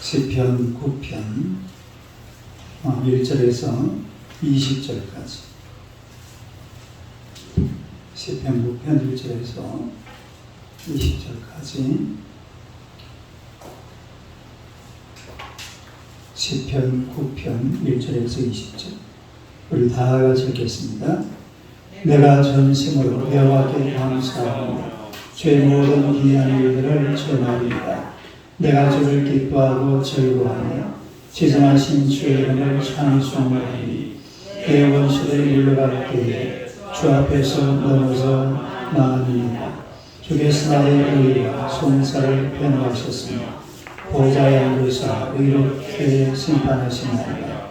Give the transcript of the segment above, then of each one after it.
시편 9편 1절에서 20절까지. 시편 9편 1절에서 20절까지. 시편 9편 1절에서 20절. 우리 다 같이 읽겠습니다. 내가 전심으로 여호와께 감사하며 죄 모든 기이한 일들을 전하리이다. 내가 주를 기뻐하고 즐거워하며 지정하신 주의 이름을 찬송하리니 내 원수들이 물러갈 때에 주 앞에서 넘어져 나으리이다. 주께서 나의 의와 송사를 변호하셨으며 보좌에 앉으사 의롭게 심판하시나이다.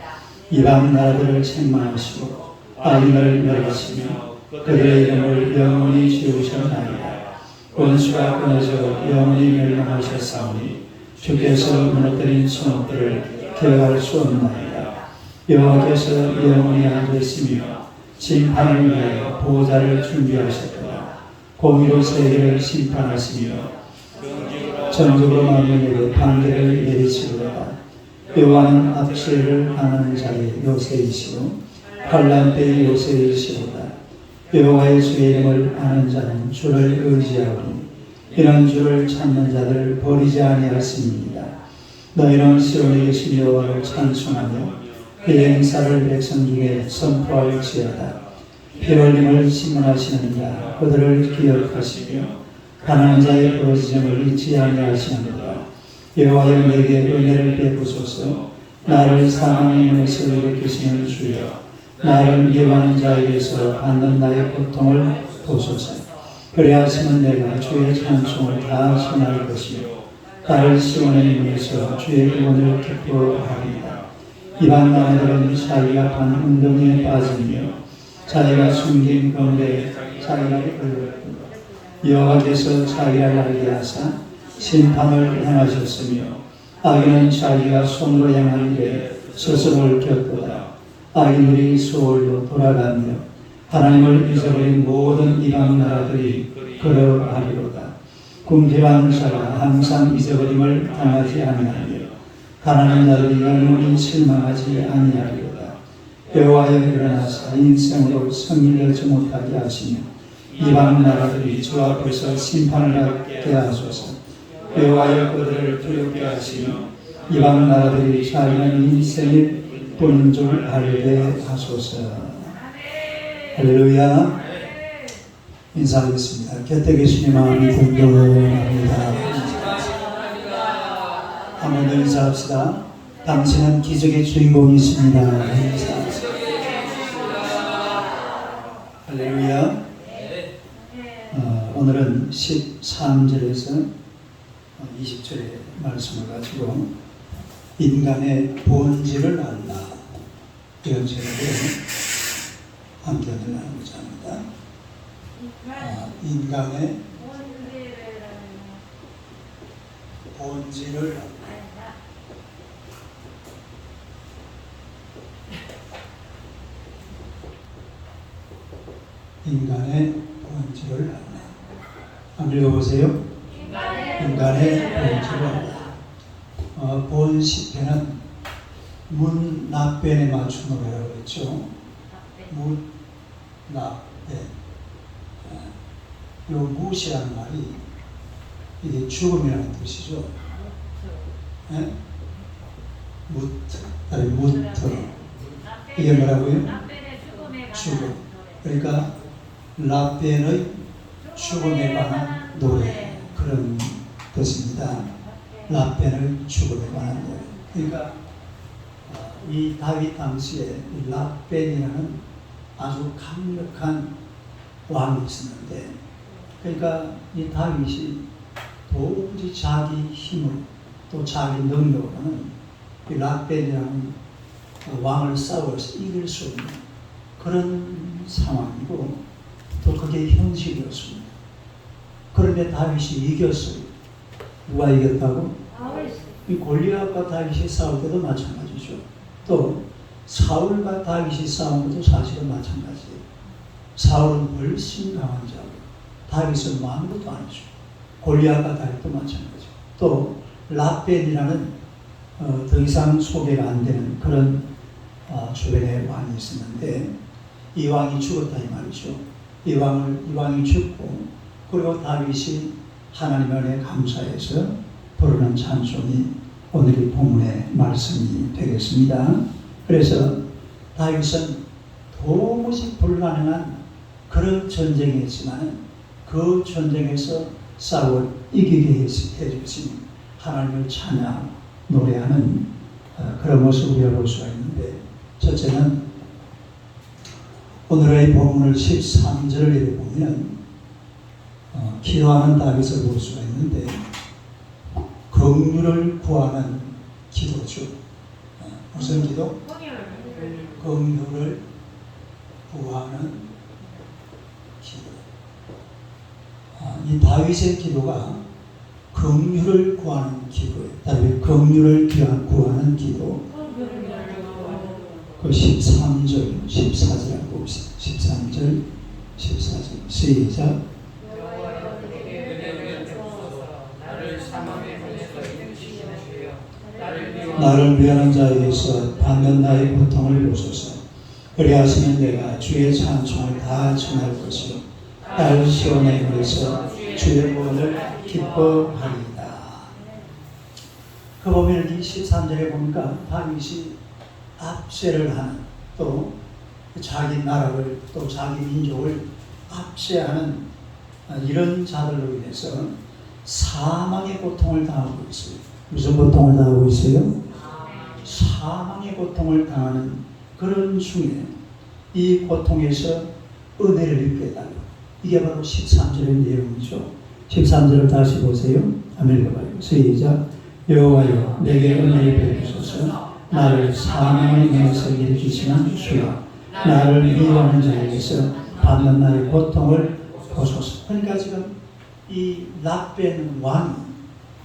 이방 나라들을 책망하시고 악인을 멸하시며 그들의 이름을 영원히 지우셨나이다. 원수가 끊어져 영원히 멸망하셨사오니 주께서 무너뜨린 성읍들을 기억할 수 없나이다. 여호와께서 영원히 앉으시며 심판을 위하여 보호자를 준비하셨도다. 공의로 세계를 심판하시며 정직으로 만민에게 판결을 내리시도다. 여호와는 압제를 당하는 자의 요새이시고 환난 때의 요새이시도다. 여호와의 주의 이름을 아는 자는 주를 의지하오니 이런 주를 찾는 자를 버리지 아니하십니다. 너희는 시온에 계신 여호와를 찬송하며 그의 행사를 백성 중에 선포할지어다. 피 흘림을 신문하시는 자 그들을 기억하시며 가난한 자의 부르짖음을 잊지 아니하시는도다. 여호와여 내게 은혜를 베푸소서. 나를 사망의 문에서 일으키시는 주여 나를 미워하는 자에게서 받는 나의 고통을 보소서. 그리하시면 내가 주의 찬송을 다 전할 것이요 나를 시온의 문에서 주의 구원을 기뻐하리이다. 이방 나라들은 자기가 반 웅덩이에 빠지며 자기가 숨긴 가운데 자기가 걸렸고 여호와께서 자기를 알게 하사 심판을 행하셨으며 악인은 자기가 손으로 행한 일에 스스로를 겪도다. 악인들이 수월로 돌아가며 하나님을 잊어버린 모든 이방 나라들이 그러하리로다. 궁핍한 자가 항상 잊어버림을 당하지 아니하며 가난한 자들이 영원히 실망하지 아니하리로다. 여호와여 일어나사 인생으로 성인되지 못하게 하시며 이방 나라들이 주 앞에서 심판을 받게 하소서. 여호와여 그들을 두렵게 하시며 이방 나라들이 자기는 인생을 보는 줄 알게 하소서. 할렐루야. 인사하겠습니다. 곁에 계시니 마음이 궁금합니다. 한번 더 인사합시다. 당신은 기적의 주인공이십니다. 할렐루야. 오늘은 13절에서 20절의 말씀을 가지고 인간의 본질을 알라 이런 제목으로 함께를 나누고자 합니다. 인간의 본질을 알라. 인간의 본질을 알라. 한번 읽어보세요. 인간의 본질을 알라. 본 시편은 문 납변에 맞춘 노래라고 했죠. 문 납변. 요 무시라는 말이 이게 죽음이라는 뜻이죠. 무트, 아니 무트. 이게 뭐라고요? 죽음. 그러니까 납변의 죽음에 관한 노래 그런 뜻입니다. 랍벤을 죽음에 관한 노래. 그러니까 이 다윗 당시에 이 랍벤이라는 아주 강력한 왕이 있었는데, 그러니까 이 다윗이 도무지 자기 힘으로 또 자기 능력으로는 이 랍벤이라는 왕을 싸워서 이길 수 없는 그런 상황이고 또 그게 현실이었습니다. 그런데 다윗이 이겼어요. 누가 이겼다고? 이 골리앗과 다윗이 싸울 때도 마찬가지죠. 또 사울과 다윗이 싸운 것도 사실은 마찬가지예요. 사울은 훨씬 강한 자고 다윗은 아무것도 아니죠. 골리앗과 다윗도 마찬가지고 또 랍벤이라는 더 이상 소개가 안 되는 그런 주변에 왕이 있었는데 이 왕이 죽었다 이 말이죠. 이 왕이 죽고 그리고 다윗이 하나님의 은혜에 감사해서 부르는 찬송이 오늘 이 본문의 말씀이 되겠습니다. 그래서 다윗은 도무지 불가능한 그런 전쟁이었지만 그 전쟁에서 싸워 이기게 해주신 하나님을 찬양 노래하는 그런 모습을 우리가 볼 수가 있는데, 첫째는 오늘의 본문을 13절을 보면 기도하는 다윗을 볼 수가 있는데 긍휼을 구하는 기도죠. 무슨 기도? 긍휼을 구하는 기도. 이 다윗의 기도가 긍휼을 구하는 기도예요. 다윗 긍휼을 구하는 기도. 그 13절, 14절 봅시다. 13절, 14절 시작. 나를 미워하는 자에게서 받는 나의 고통을 보소서. 그리하시면 내가 주의 찬송을 다 전할 것이요 딸 시온의 물에서 주의 구원을 기뻐하리이다. 그 보면 이 13절에 보니까 다윗이 압제를 하는, 또 자기 나라를 또 자기 민족을 압제하는 이런 자들로 인해서 사망의 고통을 당하고 있어요. 무슨 고통을 당하고 있어요? 사망의 고통을 당하는 그런 중에 이 고통에서 은혜를 입게 달라. 이게 바로 13절의 내용이죠. 13절을 다시 보세요. 한번 읽어봐요. 시작. 여호와여 내게 은혜를 베푸소서. 나를 사망의 능에서 일으키시는 주여 나를 미워하는 자에게서 받는 나의 고통을 보소서. 그러니까 지금 이 랍벤 왕이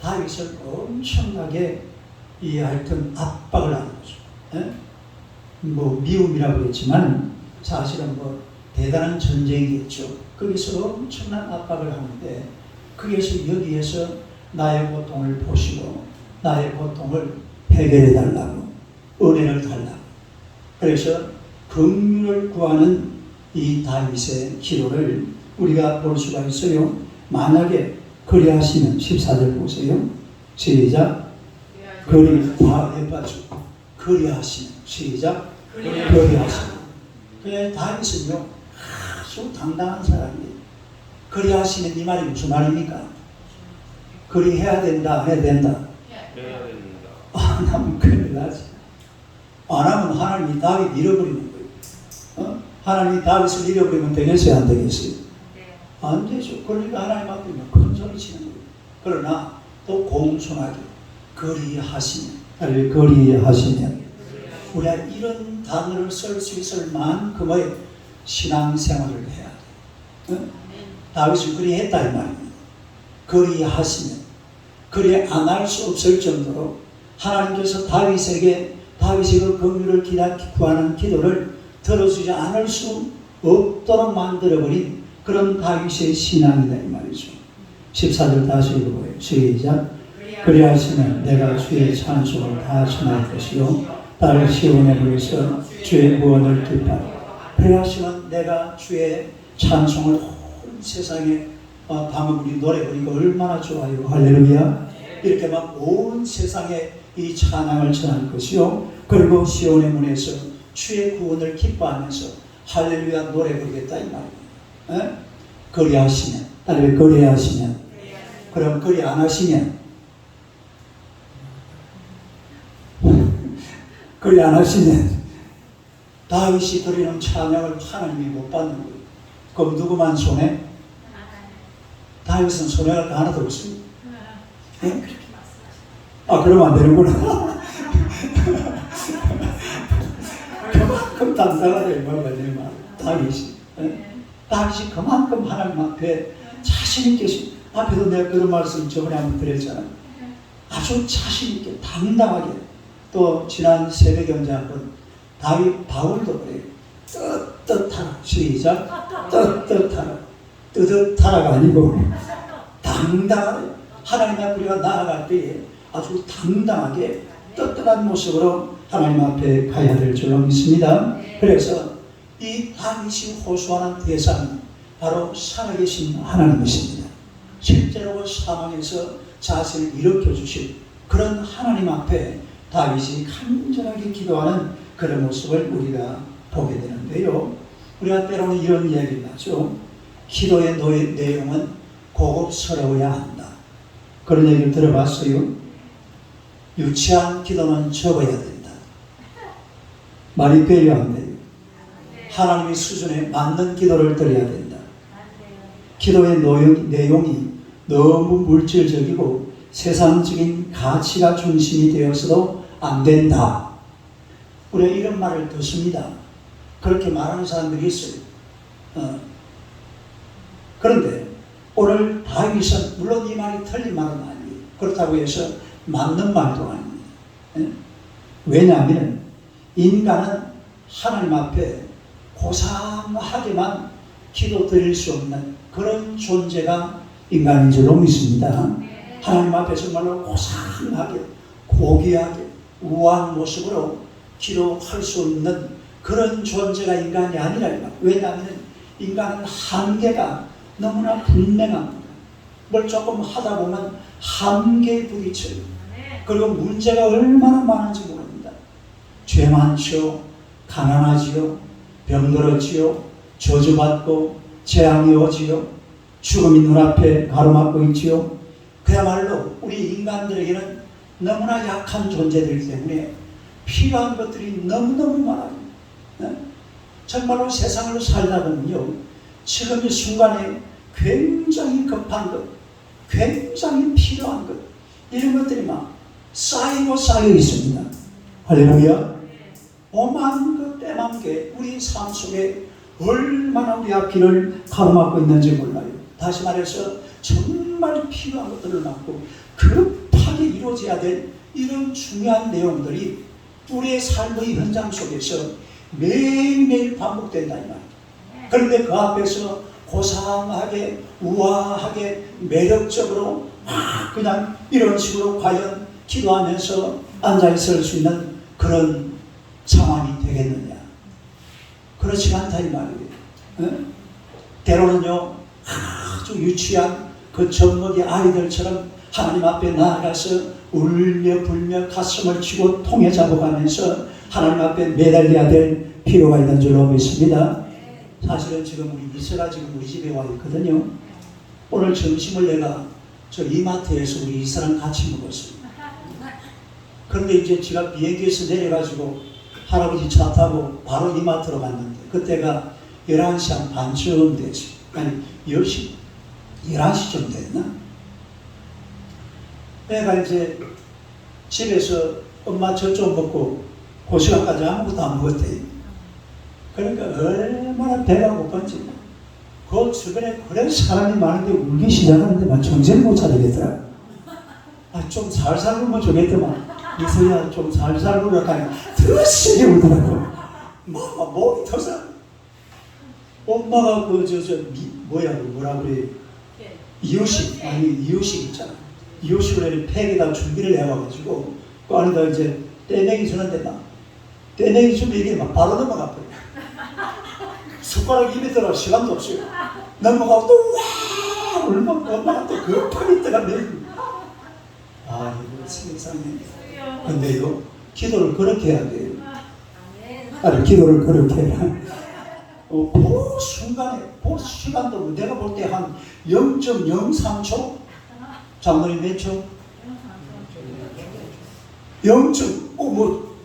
다윗을 엄청나게 하여튼 압박을 하는 거죠. 예? 뭐 미움이라고 했지만 사실은 뭐 대단한 전쟁이겠죠. 거기서 엄청난 압박을 하는데 거기에서 여기에서 나의 고통을 보시고 나의 고통을 해결해 달라고, 은혜를 달라고. 그래서 긍휼을 구하는 이 다윗의 기도를 우리가 볼 수가 있어요. 만약에 그리하시면 14절 보세요. 시작. 그리하시면 시작. 그리하시면. 그래 다윗은요 아주 당당한 사람이에요. 그리하시면 이 말이 무슨 말입니까? 그리해야 된다, 해야 된다. 해야 됩니다. 안 하면 큰일 나지. 안 하면 하나님이 다윗 잃어버리는 거예요. 하나님이 다윗을 잃어버리면 되겠어요, 안 되겠어요? 안 되죠. 그러니까 하나님 앞에 큰 소리 치는 거예요. 그러나 또 공손하게 그리하시면, 그리하시면 우리가 이런 단어를 쓸 수 있을 만큼의 신앙생활을 해야 돼요. 다윗이 그리했다 이 말입니다. 그리하시면, 그리 안 할 수 없을 정도로 하나님께서 다윗이 그 긍휼을 구하는 기도를 들어주지 않을 수 없도록 만들어버린 그런 다윗의 신앙이다 이 말이죠. 14절 다시 읽어보세요. 시작. 그리하시면 내가 주의 찬송을 다 전할 것이요 딸 시온의 물에서 주의 구원을 기뻐하리라. 그리하시면 내가 주의 찬송을 온 세상에 방금 우리 노래 보니까 얼마나 좋아요. 할렐루야. 이렇게 막 온 세상에 이 찬양을 전할 것이요 그리고 시온의 문에서 주의 구원을 기뻐하면서 할렐루야 노래 부르겠다 이 말이에요. 그리하시면, 딸을 그리하시면, 그럼 그리 안 하시면, 그리 안 하시면 다윗이 드리는 찬양을 하나님이 못 받는 거예요. 그럼 누구만 손해? 다윗은 손해갈 거 하나도 없습니다. 네? 그러면 안 되는구나. 그만큼 단단하다 이 말이야. 다윗이. 다윗이 그만큼 하나님 앞에 자신있게, 앞에도 내가 그런 말씀 저번에 한번 드렸잖아요. 아주 자신있게 당당하게. 또 지난 새벽 경제 한번 다윗 바울도 그래요. 떳떳하라. 시작. 떳떳하라. 뜨뜻하라가 아니고 당당하게 하나님 앞에 우리가 나아갈 때에 아주 당당하게 떳떳한 모습으로 하나님 앞에 가야 될 줄로 믿습니다. 그래서 이 다윗이 호소하는 대상이 바로 살아계신 하나님이십니다. 실제로 사망에서 자신을 일으켜 주실 그런 하나님 앞에 다윗이 간절하게 기도하는 그런 모습을 우리가 보게 되는데요. 우리가 때로는 이런 이야기를 하죠. 기도의 내용은 고급스러워야 한다. 그런 얘기를 들어봤어요. 유치한 기도는 적어야 된다. 말이 되어야 한다. 하나님의 수준에 맞는 기도를 드려야 된다. 기도의 내용이 너무 물질적이고 세상적인 가치가 중심이 되어서도 안 된다. 우리가 이런 말을 듣습니다. 그렇게 말하는 사람들이 있어요. 그런데 오늘 다윗은 물론 이 말이 틀린 말은 아니에요. 그렇다고 해서 맞는 말도 아닙니다. 왜냐하면 인간은 하나님 앞에 고상하게만 기도 드릴 수 없는 그런 존재가 인간인 줄로 믿습니다. 하나님 앞에 정말로 고상하게 고귀하게 우아한 모습으로 기도할 수 있는 그런 존재가 인간이 아니라. 왜냐하면 인간은 한계가 너무나 분명합니다. 뭘 조금 하다 보면 한계에 부딪혀요. 그리고 문제가 얼마나 많은지 모릅니다. 죄 많지요, 가난하지요, 병들었지요, 저주받고 재앙이 오지요, 죽음이 눈앞에 가로막고 있지요. 그야말로 우리 인간들에게는 너무나 약한 존재들이기 때문에 필요한 것들이 너무너무 많아요. 정말로 세상을 살다 보면요, 지금 이 순간에 굉장히 급한 것, 굉장히 필요한 것, 이런 것들이 막 쌓이고 쌓여 있습니다. 할렐루야. 오만 그 때만 게 우리 삶 속에 얼마나 우리 앞길을 가로막고 있는지 몰라요. 다시 말해서 정말 필요한 것들을 막고 급하게 이루어져야 될 이런 중요한 내용들이 우리의 삶의 현장 속에서 매일매일 반복된다 이 말이에요. 그런데 그 앞에서 고상하게 우아하게 매력적으로 그냥 이런 식으로 과연 기도하면서 앉아있을 수 있는 그런 상황이 되겠느냐. 그렇지 않다 이 말이에요. 때로는요 아주 유치한 그 젖먹이 아이들처럼 하나님 앞에 나아가서 울며 불며 가슴을 치고 통에 잡아가면서 하나님 앞에 매달려야 될 필요가 있는 줄로 믿습니다. 사실은 지금 우리 이세가 지금 우리 집에 와 있거든요. 오늘 점심을 내가 저 이마트에서 우리 이사랑 같이 먹었어요. 그런데 이제 제가 비행기에서 내려가지고 할아버지 차 타고 바로 이마트로 갔는데 그때가 11시 한 반쯤 됐어요. 아니 10시 11시쯤 됐나? 내가 이제 집에서 엄마 저 좀 먹고 그 시간까지 아무것도 안 먹었대. 그러니까 얼마나 배가 고픈지 그 주변에 그런 사람이 많은데 울기 시작하는데 막 정신을 못 차리겠더라. 좀 살살 울면 좋겠더만. 이서야 좀 살살 울어가니 더 세게 울더라고. 몸이 터서 엄마가 뭐라 그래 이유식 있잖아. 이유식을 팩에다 준비를 해와가지고 그 안에다 이제 떼내기 주는데 막 떼내기 주면 이게 막 바로 넘어가 버려. 숟가락 입에 들어갈 시간도 없어요. 넘어가고 또 와 울면 엄마가 또 급하게 들어가면 이거 세상에. 근데요 기도를 그렇게 해야 돼요. 기도를 그렇게 해야 그 순간에 그 시간도 내가 볼 때 한 0.03초 장로님 몇 초? 0.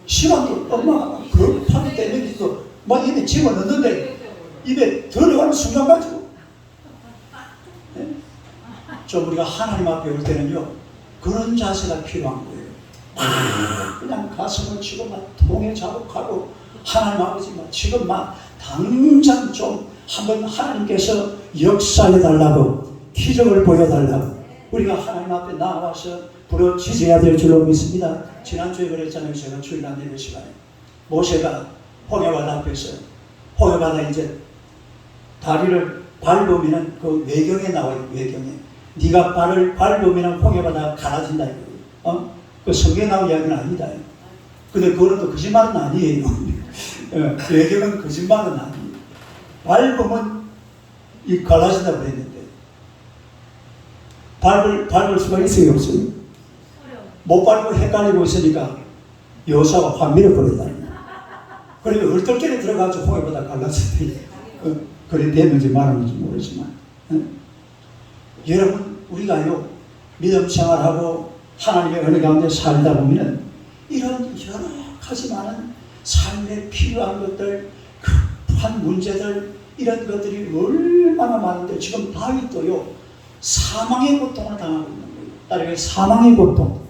시간도 엄마가 급하게 때문에 막 입에 집어넣는데 입에 들어가는 순간 가지고 좀 우리가 하나님 앞에 올 때는요 그런 자세가 필요한 거예요. 그냥 가슴을 치고 막 통에 자복하고 하나님 아버지 지금 막 당장 좀 한번 하나님께서 역사해 달라고 기적을 보여달라고 우리가 하나님 앞에 나와서 부르짖어야 될 줄로 믿습니다. 지난주에 그랬잖아요. 제가 주일날 예배 시간에 모세가 홍해바다 앞에서 홍해바다 이제 다리를 밟으면 그 외경에 나와요. 외경에 네가 발을 밟으면 홍해바다가 갈라진다 이거예요. 그 성경에 나온 이야기는 아니다. 근데 그거는 또 거짓말은 아니에요. 외경은 거짓말은 아니에요. 밟으면 이 갈라진다고 그랬는데 밟을 수가 있어요, 없어요? 못 밟고 헷갈리고 있으니까 여호수아가 확 밀어버린다. 그러면 얼떨결에 들어가서 홍해보다 갈랐을 때 그래 됐는지 말았는지 모르지만 여러분 우리가요 믿음 생활하고 하나님의 은혜 가운데 살다 보면 이런 여러 가지 많은 삶에 필요한 것들, 급한 문제들 이런 것들이 얼마나 많은데 지금 다윗도요 사망의 고통을 당하고 있는 거예요. 따르게 사망의 고통.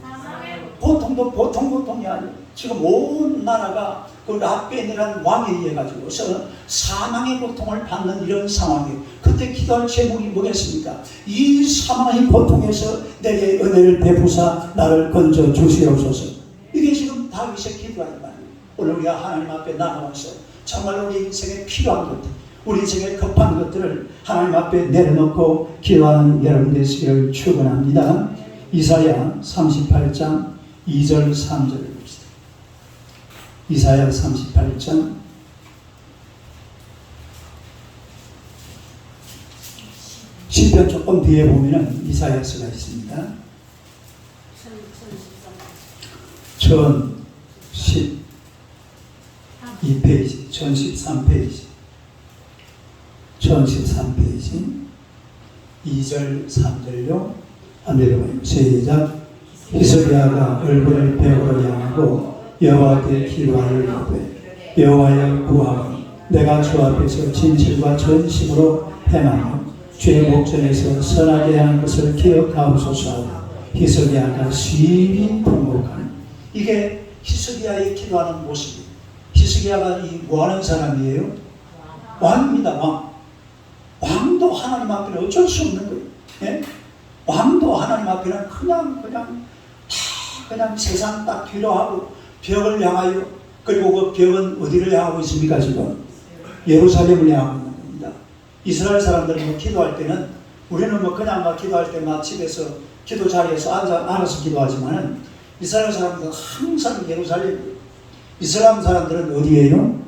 고통도 보통 고통이 아니에요. 지금 온 나라가 그 라벤이라는 왕에 의해 가지고서 사망의 고통을 받는 이런 상황에 그때 기도할 제목이 뭐겠습니까? 이 사망의 고통에서 내게 은혜를 베푸사 나를 건져 주시옵소서. 이게 지금 다윗의 기도하는 말이에요. 오늘 우리가 하나님 앞에 나가서 정말 우리 인생에 필요한 것들, 우리 인생에 급한 것들을 하나님 앞에 내려놓고 기도하는 여러분 되시기를 축원합니다. 이사야 38장 2절 3절을 봅시다. 이사야 38장 10편 조금 뒤에 보면은 이사야서가 있습니다. 1012페이지, 1013페이지, 1013페이지 2절 3절로 한번 읽어봐요. 시작. 히스기야가 얼굴을 벽으로 향하고 여호와께 기도하여 이르되 여호와여 구하오니 내가 주 앞에서 진실과 전심으로 행하며 죄의 목전에서 선하게 하는 것을 기억하옵소서 하고 히스기야가 심히 통곡하니 이게 히스기야의 기도하는 모습이에요. 히스기야가 이 뭐하는 사람이에요? 왕입니다. 왕도 하나님 앞에는 어쩔 수 없는 거예요. 예? 왕도 하나님 앞에는 그냥 세상 딱 뒤로하고 벽을 향하여 그리고 그 벽은 어디를 향하고 있습니까 지금? 예루살렘을 향하고 있는 겁니다. 이스라엘 사람들은 뭐 기도할 때는 우리는 뭐 그냥 막 기도할 때 막 집에서 기도 자리에서 앉아서 기도하지만은 이스라엘 사람들은 항상 예루살렘. 이슬람 사람들은 어디예요?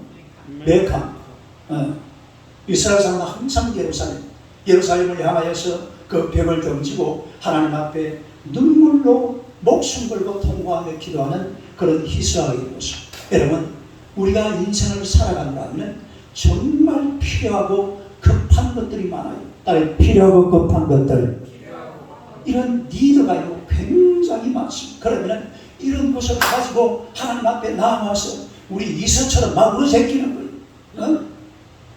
메카. 이스라엘 사람은 항상 예루살렘을 향하여서 그 벽을 던지고 하나님 앞에 눈물로 목숨 걸고 통곡하며 기도하는 그런 희수아의 모습. 여러분 우리가 인생을 살아간다면 정말 필요하고 급한 것들이 많아요. 딸 필요하고 급한 것들 이런 니드가 굉장히 많습니다. 그러면 이런 것을 가지고 하나님 앞에 나와서 우리 이서처럼 막 울어제끼는 거예요.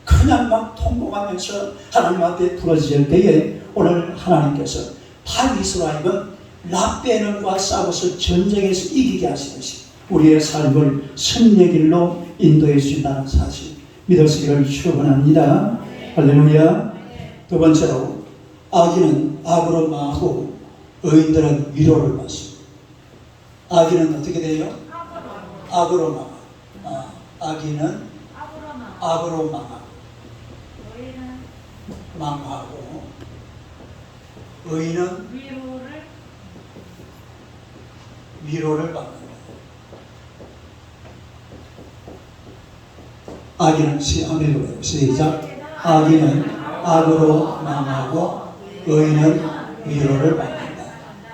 그냥 막 통곡하면서 하나님 앞에 부러질 때에 오늘 하나님께서 다윗으로 하여금 라베논과 싸워서 전쟁에서 이기게 하시듯이 우리의 삶을 승리의 길로 인도해 주신다는 사실 믿으시기를 축원합니다. 할렐루야. 두 번째로 악인은 악으로 망하고 의인들은 위로를 받습니다. 악인은 어떻게 돼요? 악으로 망하. 악인은 악으로 망하고 의인은 위로를 받는다. 악인은 시작. 악인은 악으로 망하고 의인은 위로를 받는다.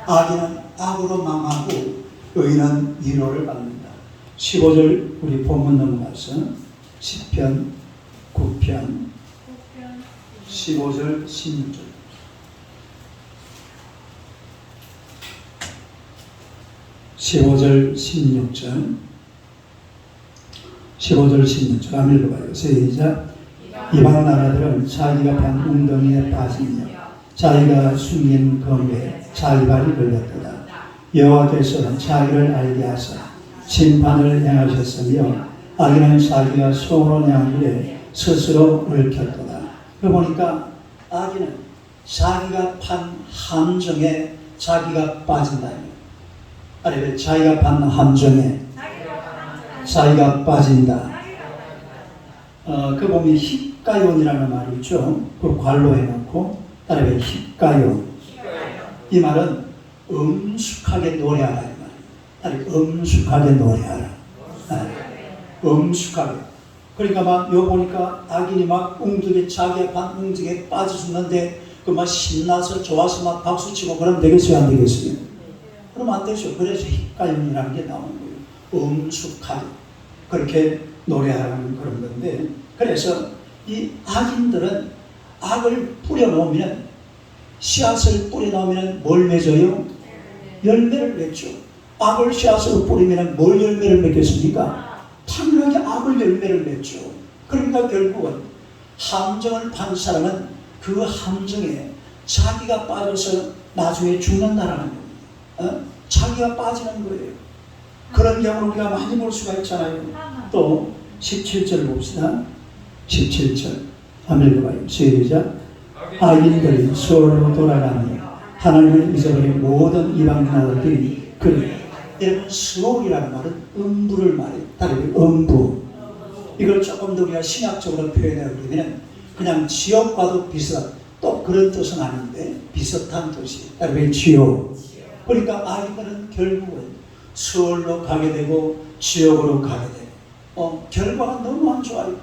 악인은 악으로 망하고 의인은 위로를 받는다. 15절 우리 본문 넘어가서 10편 9편 15절 16절 15절 16절 15절 16절 한번 읽어봐요. 시작. 이방 나라들은 자기가 판 웅덩이에 빠지며 자기가 숨긴 검에 자기 발이 걸렸도다. 여호와께서는 자기를 알게 하사 심판을 행하셨으며 악인은 자기가 손으로 향한 길에 스스로 얽혔도다. 그 보니까 악인은 자기가 판 함정에 자기가 빠진다. 아니 자기가 판 함정에 자기가 빠진다. 그 보면 힙가용이라는 말이 있죠. 그 괄로 해놓고 따라해 힙가용. 이 말은 음숙하게 노래하라 이 말이에요. 아니 엄숙하게 노래하라. 엄숙하게. 그러니까 막 요 보니까 악인이 막 웅득에 자기의 반 웅득에 빠져 죽는데 그 막 신나서 좋아서 막 박수치고 그러면 되겠어요, 안 되겠어요? 그러면 안 되죠. 그래서 헷갈림이라는 게 나오는 거예요. 엄숙하게 그렇게 노래하라는 그런 건데, 그래서 이 악인들은 악을 뿌려놓으면, 씨앗을 뿌려놓으면 뭘 맺어요? 열매를 맺죠. 악을 씨앗으로 뿌리면 뭘 열매를 맺겠습니까? 당연하게 악을 열매를 맺죠. 그러니까 결국은 함정을 판 사람은 그 함정에 자기가 빠져서 나중에 죽는다라는 겁니다. 자기가 빠지는 거예요. 그런 경우를 우리가 많이 볼 수가 있잖아요. 또 17절 봅시다. 17절 한번 읽어봐요. 시작. 악인들이 수월로 돌아가니 하나님을 잊어버린 모든 이방 나라들이 그리. 여러분, 수월이라는 말은 음부를 말해요. 다른 음부. 이걸 조금 더 우리가 신학적으로 표현해 보면 그냥 지옥과도 비슷한, 또 그런 뜻은 아닌데 비슷한 뜻이 다른 지옥. 그러니까 악인들은 결국은 수월로 가게 되고 지옥으로 가게 되고, 결과가 너무 안 좋아요.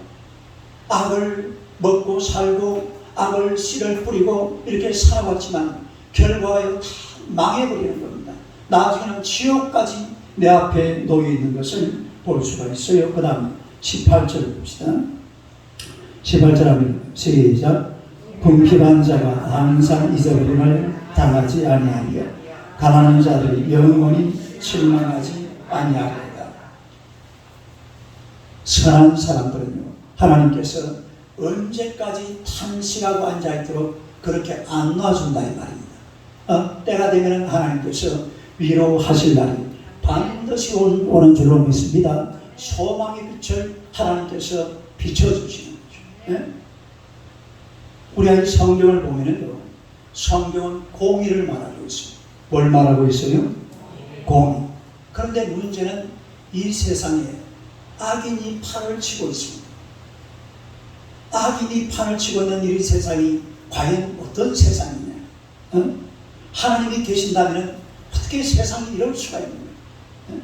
악을 먹고 살고 악을 씨를 뿌리고 이렇게 살아왔지만 결과가 다 망해버리는 겁니다. 나중에는 지옥까지 내 앞에 놓여 있는 것을 볼 수가 있어요. 그 다음 18절 봅시다. 18절 하면 시작. 궁핍한 자가 항상 잊어버림을 당하지 아니하리요 가난한 자들이 영원히 실망하지 아니하리라. 선한 사람들은요, 하나님께서 언제까지 탄식하고 앉아있도록 그렇게 안 놔준다 이 말입니다. 때가 되면 하나님께서 위로하실 날이 반드시 오는 줄로 믿습니다. 소망의 빛을 하나님께서 비춰주시는 거죠. 네? 우리가 이 성경을 보면은요, 성경은 공의를 말하고 있어요. 뭘 말하고 있어요? 공의. 그런데 문제는 이 세상에 악인이 판을 치고 있습니다. 악인이 판을 치고 있는 이 세상이 과연 어떤 세상이냐? 하나님이 계신다면 어떻게 세상이 이럴 수가 있는 거예요?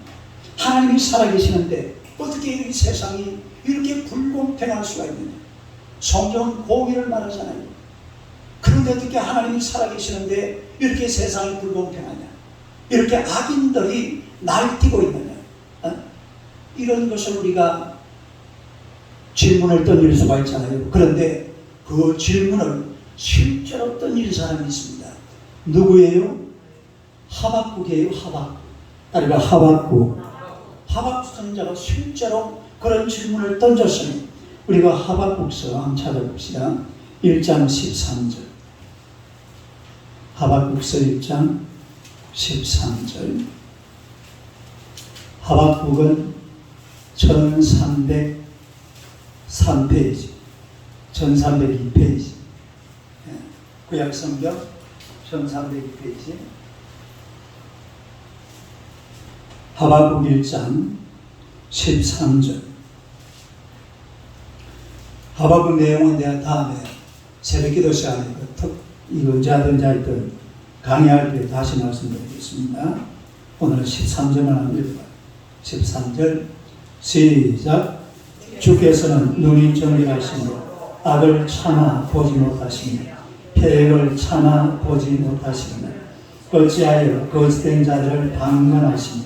하나님이 살아계시는데 어떻게 이 세상이 이렇게 불공평할 수가 있느냐? 성경은 공의를 말하잖아요. 그런데 어떻게 하나님이 살아계시는데 이렇게 세상이 불공평하냐? 이렇게 악인들이 날뛰고 있느냐? 이런 것을 우리가 질문을 던질 수가 있잖아요. 그런데 그 질문을 실제로 던질 사람이 있습니다. 누구예요? 하박국이에요. 하박국. 그러니까 하박국 선지자가 실제로 그런 질문을 던졌으니 우리가 하박국서 한번 찾아봅시다. 1장 13절. 하박국서 1장 13절. 하박국은 1303페이지, 1302페이지. 구약성경 1302페이지. 하박국 1장 13절. 하박국 내용은 내가 다음에 새벽기도 시간에 이거 언제든지 하여튼 강의할 때 다시 말씀드리겠습니다. 오늘 13절만 한번 읽어봐요. 13절 시작. 주께서는 눈이 정결하시며 악을 참아 보지 못하시며 패역을 참아 보지 못하시며 어찌하여 거짓된 자들을 방관하시며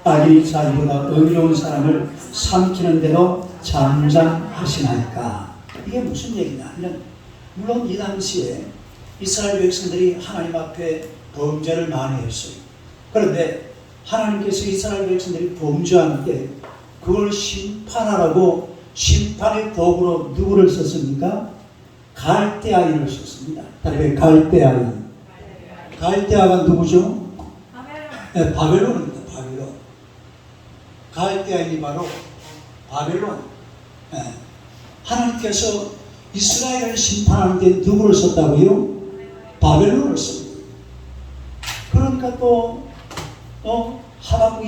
악인이 자기보다 의로운 사람을 삼키는데도 잠잠하시나이까. 이게 무슨 얘기냐 하면, 물론 이 당시에 이스라엘 백성들이 하나님 앞에 범죄를 많이 했어요. 그런데 하나님께서 이스라엘 백성들이 범죄하는데 그걸 심판하라고 심판의 도구로 누구를 썼습니까? 갈대아인을 썼습니다. 다른 갈대아인. 갈대아가 누구죠? 네, 바벨론입니다. 바벨론. 갈대아인이 바로 바벨론. 네. 하나님께서 이스라엘을 심판하는데 누구를 썼다고요? 바벨론을 썼습니다. 그러니까 또 하박국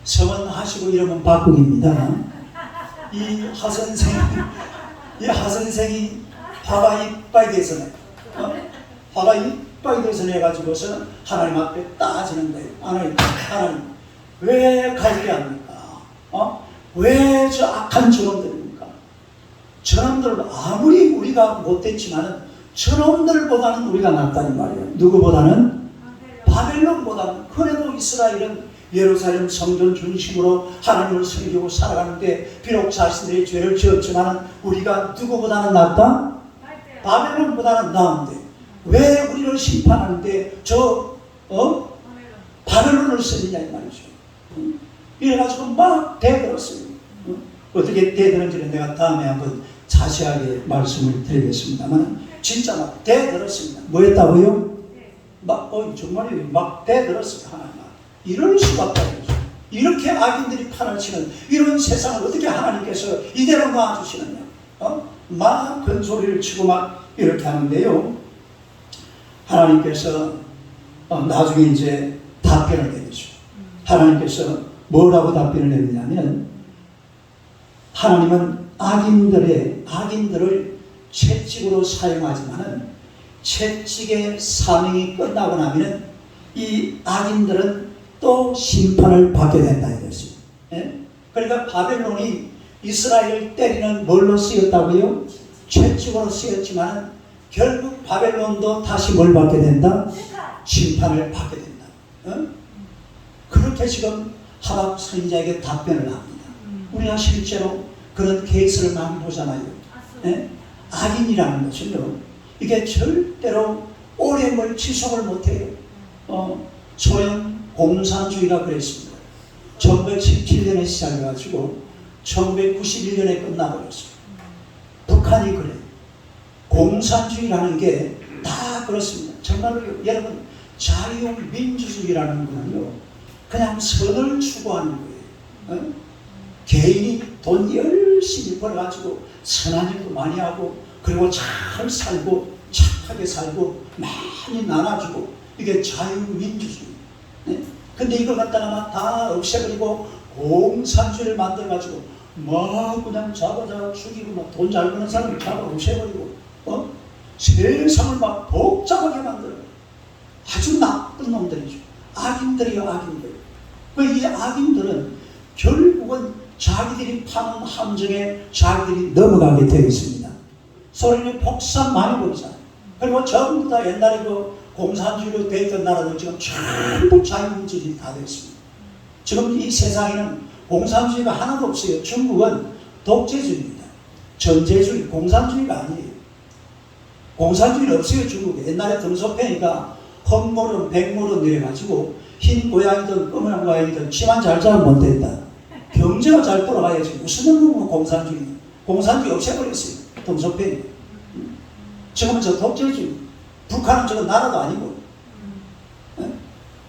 서원하시고 이러면 박국입니다. 이 하선생이 화가 이빨이 돼서는 화가 핍박이 돼서 하나님 앞에 따지는 거예요. 하나님 왜 갈게 합니까? 왜 저 악한 저놈들입니까? 저놈들 아무리 우리가 못됐지만은 저놈들보다는 우리가 낫다는 말이에요. 누구보다는? 바벨론보다는. 그래도 이스라엘은 예루살렘 성전 중심으로 하나님을 섬기고 살아가는데 비록 자신들의 죄를 지었지만 우리가 누구보다는 낫다? 바벨론보다는 나은데 왜 우리를 심판하는데 바벨론을 쓰느냐 이 말이죠. 이래가지고 막 대들었어요. 어떻게 대드는지는 내가 다음에 한번 자세하게 말씀을 드리겠습니다만 진짜 막 대들었습니다. 뭐 했다고요? 정말이에요. 막 대들었어요. 하나님. 이럴 수밖에 없죠. 이렇게 악인들이 판을 치는 이런 세상을 어떻게 하나님께서 이대로 놔주시느냐. 막 큰 소리를 치고 막 이렇게 하는데요. 하나님께서 나중에 이제 답변을 내리죠. 하나님께서 뭐라고 답변을 내리냐면 하나님은 악인들을 채찍으로 사용하지만은 채찍의 사명이 끝나고 나면은 이 악인들은 또 심판을 받게 된다 이것이. 그러니까 바벨론이 이스라엘을 때리는 뭘로 쓰였다고요? 채찍으로 쓰였지만 결국 바벨론도 다시 뭘 받게 된다? 심판을 받게 된다. 그렇게 지금 하박 선지자에게 답변을 합니다. 우리가 실제로 그런 케이스를 많이 보잖아요. 악인이라는 것은요, 이게 절대로 오래물 지속을 못해요. 소련 공산주의가 그랬습니다. 1917년에 시작해가지고 1991년에 끝나버렸어요. 북한이 그래요. 공산주의라는 게 다 그렇습니다. 정말로 여러분 자유민주주의라는 거는요 그냥 선을 추구하는 거예요. 개인이 돈 열심히 벌어가지고 선한 일도 많이 하고 그리고 잘 살고 착하게 살고 많이 나눠주고 이게 자유민주주의. 근데 이걸 갖다가 막 다 없애버리고 공산주의를 만들어가지고 막 그냥 잡아다 죽이고 막 돈 잘 버는 사람을 잡아 없애버리고 세상을 막 복잡하게 만들어. 아주 나쁜 놈들이죠. 악인들이요, 악인들. 이 악인들은 결국은 자기들이 파는 함정에 자기들이 넘어가게 되어 있습니다. 소련이 폭삭 많이 보이잖아요. 그리고 전부 다 옛날에 그 공산주의로 되어 있던 나라들 지금 전부 자유민주주의 다 됐습니다. 지금 이 세상에는 공산주의가 하나도 없어요. 중국은 독재주의입니다. 전제주의, 공산주의가 아니에요. 공산주의는 없어요. 중국에. 옛날에 등소패니까 헛모름, 백모름 내려가지고 흰 고양이든 검은 고양이든 치만 잘 잡으면 된다. 경제가 잘 돌아가야지. 무슨 놈은 공산주의. 공산주의 없애버렸어요. 등소패니. 지금은 저 독재주의. 북한은 저거 나라도 아니고.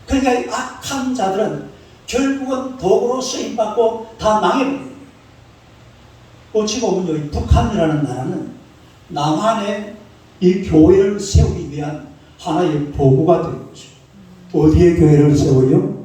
그러니까 이 악한 자들은 결국은 도구로 쓰임받고 다 망해버려요. 어찌 보면 이 북한이라는 나라는 남한에 이 교회를 세우기 위한 하나의 도구가 되는 거죠. 어디에 교회를 세워요?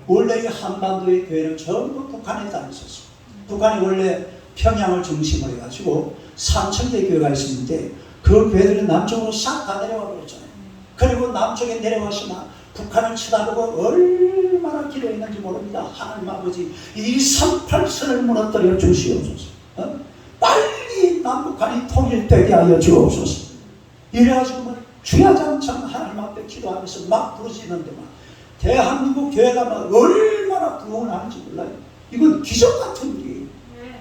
원래 이 한반도의 교회는 전부 북한에 다 있었어요. 북한이 원래 평양을 중심으로 해가지고 3,000개 교회가 있었는데 그 교회들이 남쪽으로 싹 다 내려와 버렸잖아요. 그리고 남쪽에 내려가시나 북한을 쳐다보고 얼마나 기도했는지 모릅니다. 하나님 아버지 이 38선을 무너뜨려 주시옵소서. 빨리 남북한이 통일되게 하여 주옵소서. 이래가지고 뭐 주야장창 하나님 앞에 기도하면서 막 부르짖는데 막 대한민국 교회가 막 얼마나 부흥을 하는지 몰라요. 이건 기적 같은 일이에요.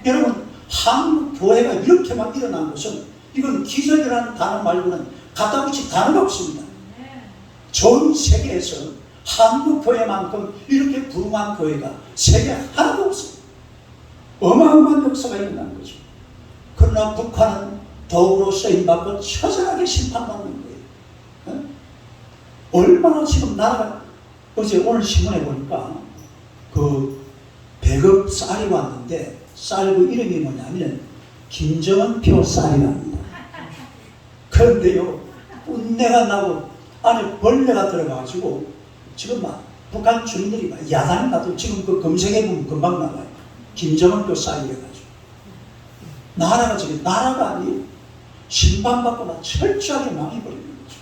여러분 한국 교회가 이렇게 막 일어난 것은 이건 기적이라는 단어 말고는 갖다 붙일 단어가 없습니다. 전 세계에서 한국 교회만큼 이렇게 부흥한 교회가 세계 하나도 없습니다. 어마어마한 역사가 일어난 거죠. 그러나 북한은 도구로 쓰임받고 처절하게 심판받는 거예요. 얼마나 지금 나라가 오늘 신문에 보니까 그 배급 쌀이 왔는데 쌀 그 이름이 뭐냐면 김정은표 쌀이랍니다. 그런데요 운내가 나고 안에 벌레가 들어가가지고 지금 막 북한 주민들이 막 야단이 나도 지금 그 검색해보면 금방 나와요. 김정은표 쌀이래가지고 나라가 지금 나라가 아니에요. 심판받고 막 철저하게 망해버리는 거죠.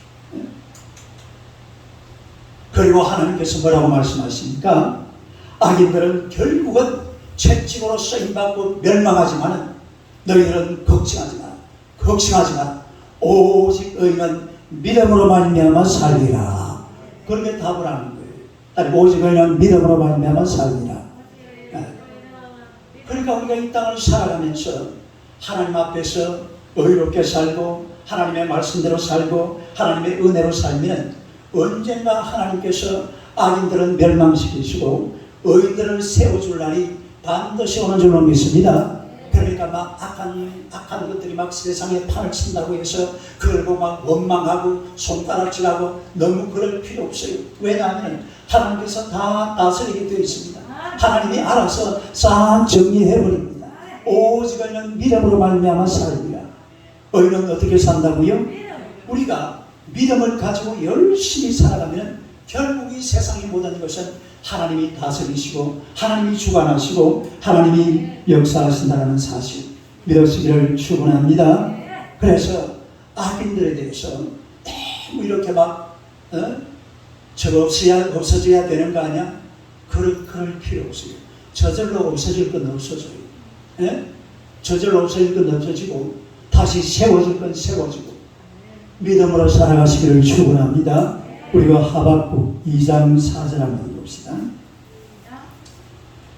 그리고 하나님께서 뭐라고 말씀하십니까? 악인들은 결국은 채찍으로 쓰임받고 멸망하지만 너희들은 걱정하지 마라. 걱정하지 마라. 오직 너희는 믿음으로 말미암아 살리라. 그렇게 답을 하는 거예요. 아니, 오직 너희는 믿음으로 말미암아 살리라. 그러니까 우리가 이 땅을 살아가면서 하나님 앞에서 의롭게 살고 하나님의 말씀대로 살고 하나님의 은혜로 살면 언젠가 하나님께서 악인들은 멸망시키시고 의인들을 세워줄 날이 반드시 오는 줄로 믿습니다. 그러니까 막 악한 것들이 막 세상에 판을 친다고 해서 그걸 보고 막 원망하고 손가락질하고 너무 그럴 필요 없어요. 왜냐하면 하나님께서 다 다스리게 되어 있습니다. 하나님이 알아서 싹 정리해버립니다. 오직 너희는 믿음으로 말미암아 살리라. 너희는 어떻게 산다고요? 우리가 믿음을 가지고 열심히 살아가면 결국 이 세상의 모든 것은 하나님이 다스리시고 하나님이 주관하시고 하나님이 역사하신다는 사실 믿으시기를 축원합니다. 그래서 악인들에 대해서 너무 이렇게 막 저거 없어져야 되는 거 아니야? 그럴 필요 없어요. 저절로 없어질 건 없어져요. 저절로 없어질 건 없어지고 다시 세워질 건 세워지고 믿음으로 살아가시기를 축원합니다. 우리가 하박국 2장 4절 한번 봅시다.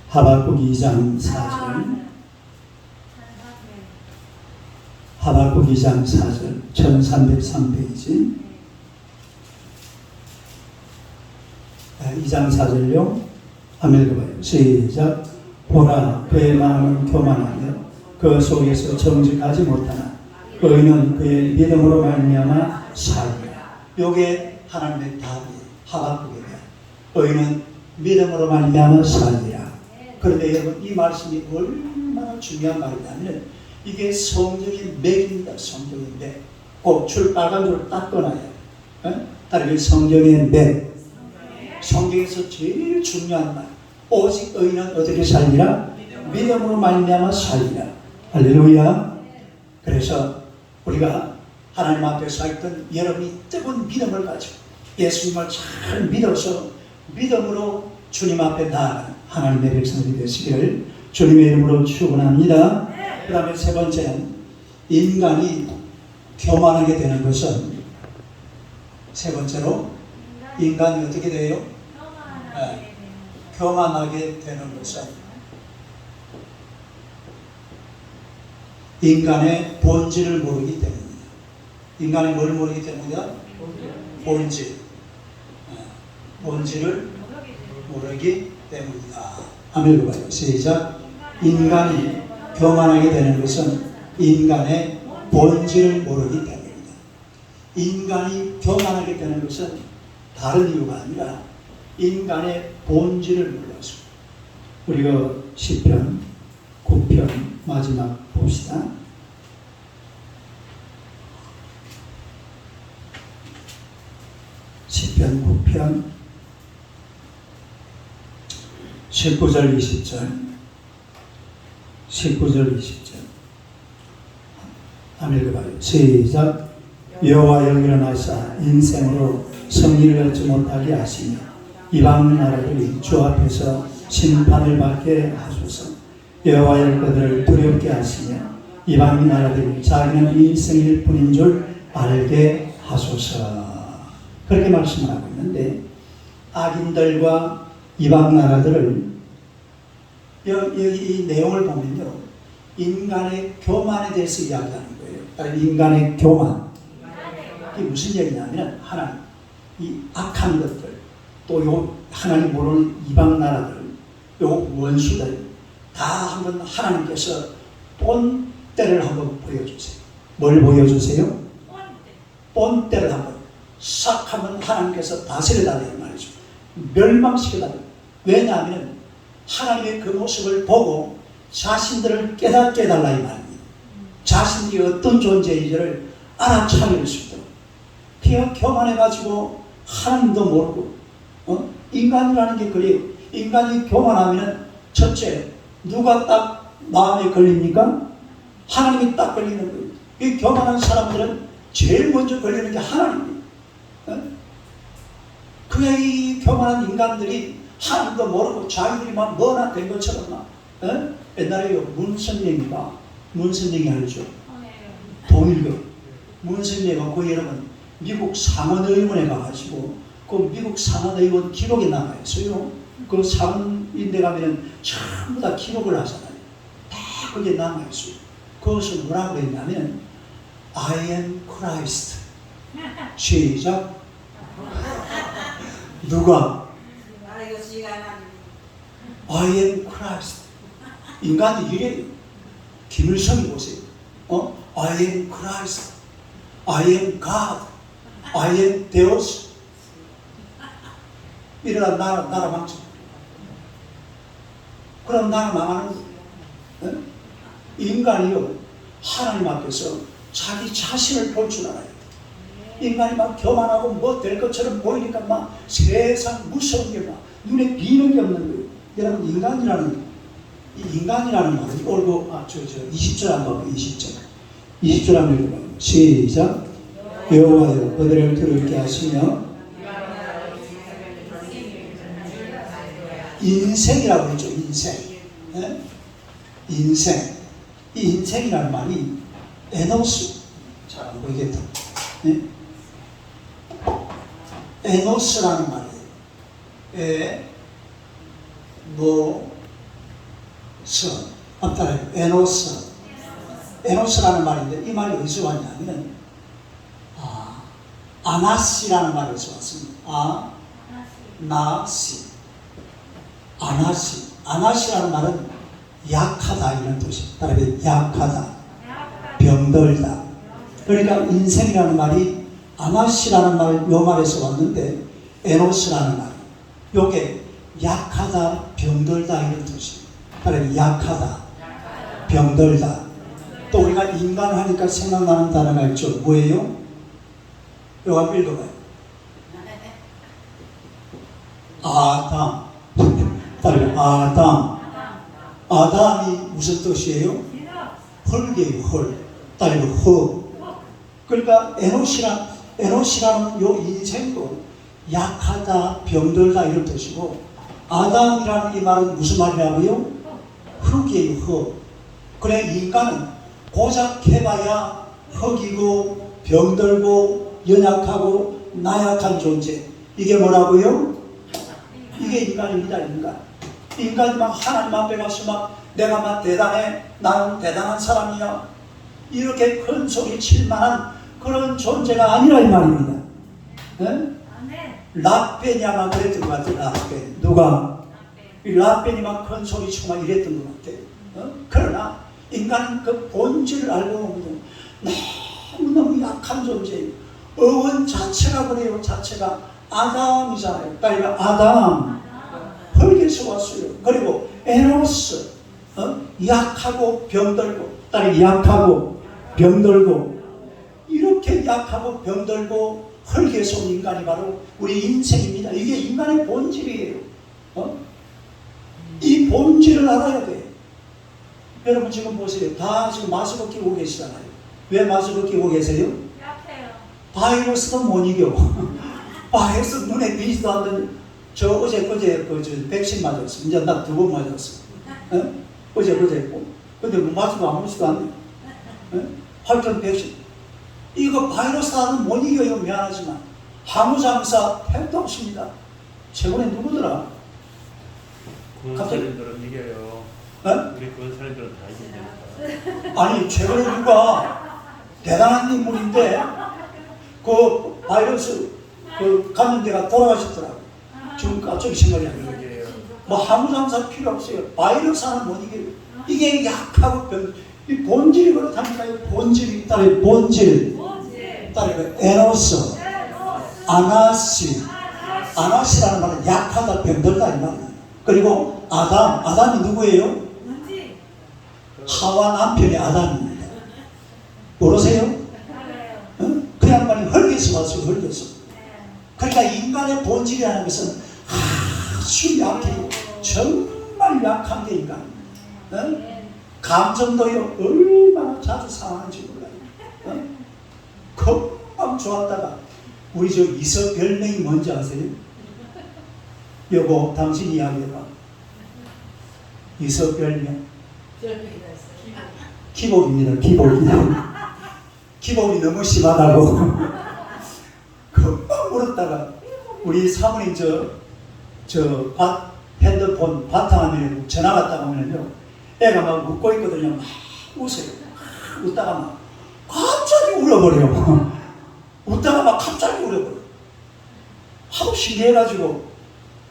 하박국 2장 4절. 하박국 2장 4절 1303페이지. 2장 4절요. 한번 읽어봐요. 시작. 보라, 그의 마음은 교만하며 그 속에서 정직하지 못하나 의인은 그의 믿음으로 말미암아 살리라. 요게 하나님의 답이에요. 하박국에 대한 의인은 믿음으로 말미암아 살리라. 그런데 여러분 이 말씀이 얼마나 중요한 말이냐면 이게 성경의 맥입니다. 성경의 맥. 꼭 줄 빨간 줄 딱 꺼놔야 다른 성경의 맥. 성경에서 제일 중요한 말. 오직 의인은 어떻게 살리라? 믿음으로 말미암아 살리라. 할렐루야. 그래서 우리가 하나님 앞에 서 있던 여러분이 뜨거운 믿음을 가지고 예수님을 잘 믿어서 믿음으로 주님 앞에 나아가는 하나님의 백성들이 되시기를 주님의 이름으로 축원합니다. 그 다음에 세 번째는 인간이 교만하게 되는 것은 세 번째로 인간이 어떻게 돼요? 교만하게 되는 것은 인간의 본질을 모르기 때문입니다. 인간이 뭘 모르기 때문이다? 본질. 본질을 모르기 때문이다. 한번 읽어봐요. 시작. 인간이 교만하게 되는 것은 인간의 본질을 모르기 때문입니다. 인간이 교만하게 되는 것은 다른 이유가 아니라 인간의 본질을 몰라서. 우리가 시편 9편 마지막 봅시다. 시편 9편 19절 20절 19절 20절 한번 읽어봐요. 시작. 여호와여 일어나사 인생으로 승리를 얻지 못하게 하시며 이방 나라들이 주 앞에서 심판을 받게 하소서. 여호와여 그들을 두렵게 하시며 이방 나라들이 자기는 일생일 뿐인 줄 알게 하소서. 그렇게 말씀을 하고 있는데 악인들과 이방 나라들을 여기 이 내용을 보면요 인간의 교만에 대해서 이야기하는 거예요. 인간의 교만. 이게 무슨 얘기냐면 하나님 이 악한 것들 또 요 하나님 모르는 이방 나라들 요 원수들 다 한번 하나님께서 본때를 한번 보여주세요. 뭘 보여주세요? 본때를 한번 싹 한번 하나님께서 다스려달라는 말이죠. 멸망시켜달라요. 왜냐하면 하나님의 그 모습을 보고 자신들을 깨닫게 해달라 이 말입니다. 자신들이 어떤 존재인지를 알아차릴 수 있도록. 그냥 교만해가지고 하나님도 모르고 인간이라는 게 그래요. 인간이 교만하면 첫째 누가 딱 마음에 걸립니까? 하나님이 딱 걸리는 거예요. 이 교만한 사람들은 제일 먼저 걸리는 게 하나님이에요. 그 그래, 이 교만한 인간들이 하나님도 모르고 자기들이 막 뭐나 된 것처럼 막, 옛날에 문선영이 알죠? 동일교. 문선영이가 그 여러분 미국 상원의원에 가가지고 그 미국 상원의원 기록에 남아있어요. 그 상원인데 가면은 전부 다 기록을 하잖아요. 다 그게 남아있어요. 그것을 뭐라고 했냐면 I am Christ. 시작. 누가? I am Christ. 인간이 이래요. 김일성이 보세요. I am Christ. I am God. I am Deus. 이러다 나라 망쳐. 그럼 나라 망하는 거예요. 인간이요, 하나님 앞에서 자기 자신을 볼 줄 알아야 돼. 인간이 막 교만하고 뭐 될 것처럼 보이니까 막 세상 무서운 게 막 눈에 비는 게 없는 거예요. 여러분, 인간이라는 말은 올고, 20절 한번 봐요. 20절 한번 읽어봐요. 시작. 여호와여, 그들을 들을게 하시며, 인생이라고 했죠. 인생. 이 인생이라는 말이 에노스. 잘 안 보이겠다. 에노스라는 말이에요. 앞따라요. 에노스라는 말인데 이 말이 어디서 왔냐면 아나시라는 말에서 왔습니다. 아나시라는 말은 약하다 이런 뜻이에요. 따라서 약하다, 병들다. 그러니까 인생이라는 말이 아나시라는 말, 요 말에서 왔는데 에노스라는 말, 요게 약하다, 병들다 이런 뜻이에요. 따라서 약하다, 병들다. 또 우리가 인간 하니까 생각나는 단어가 있죠. 뭐예요? 요거 한번 읽어봐요. 아담. 아담이 무슨 뜻이에요? 헐이에요. 헐. 따르고 허. 그러니까 에노시라는 요 인생도 약하다, 병들다 이런 뜻이고, 아담이라는 이 말은 무슨 말이라고요? 흙이에요. 흙. 그래, 인간은 고작 해봐야 흙이고 병들고 연약하고 나약한 존재. 이게 뭐라고요? 이게 인간입니다. 인간이 막 하나님 앞에 가서 막 내가 막 대단해, 나는 대단한 사람이야, 이렇게 큰 소리 칠 만한 그런 존재가 아니라 이 말입니다. 라벤이야만 그랬던 것 같아요. 라벤. 누가? 라벤이 막 큰 소리 치고 막 이랬던 것 같아요. 그러나 인간은 그 본질을 알고 보면 너무너무 약한 존재예요. 어원 자체가 그래요. 자체가 아담이잖아요. 그러니까 아담, 흙에서 왔어요. 그리고 에노스, 약하고 병들고, 딸이 약하고 병들고, 이렇게 약하고 병들고 흙에서 온 인간이 바로 우리 인생입니다. 이게 인간의 본질이에요. 이 본질을 알아야 돼요. 여러분 지금 보세요. 다 지금 마스크 끼고 계시잖아요. 왜 마스크 끼고 계세요? 약해요. 바이러스도 못 이겨. 바이러스 눈에 비지도 않는, 저 어제 백신 맞았어. 이제 나 2번 맞았어. 어제 했고. 근데 뭐 맞지도 아무렇지도 않네. 활전 백신. 이거 바이러스 하나는 못 이겨요. 미안하지만. 항우장사 택도 없습니다. 최근에 누구더라? 군사님들은 이겨요. 우리 군사님들은 다 이깁니다. 아니, 최근에 누가 대단한 인물인데 그 바이러스 그 감염자가 돌아가셨더라고. 지금 갑자기 생각이 안 나요. 뭐 항우장사 필요 없어요. 바이러스 하나 못 이겨요. 이게 약하고 이 본질이 그렇다니까요. 본질이 따로 본질. 따로 에노스, 아나시라는 말은 약하다, 병들다 이 말이에요. 그리고 아담이 누구예요? 하와 남편이 아담입니다. 모르세요? 그 양반이 흙에서 왔어요. 흙에서. 그러니까 인간의 본질이라는 것은 아주 약해요. 정말 약한 게 인간입니다. 감정도요, 얼마나 자주 상하는지 몰라요. 금방 좋았다가 우리 저 이서 별명이 뭔지 아세요? 여보, 당신 이야기해봐. 이서 별명. 기복입니다. 기복이 너무 심하다고. 금방 물었다가 우리 사모님 핸드폰 바탕화면에 전화 갔다 오면요, 애가 막 웃고 있거든요. 막 웃어요. 웃다가 막 갑자기 울어버려요. 웃다가 막 갑자기 울어버려요. 하도 신기해가지고,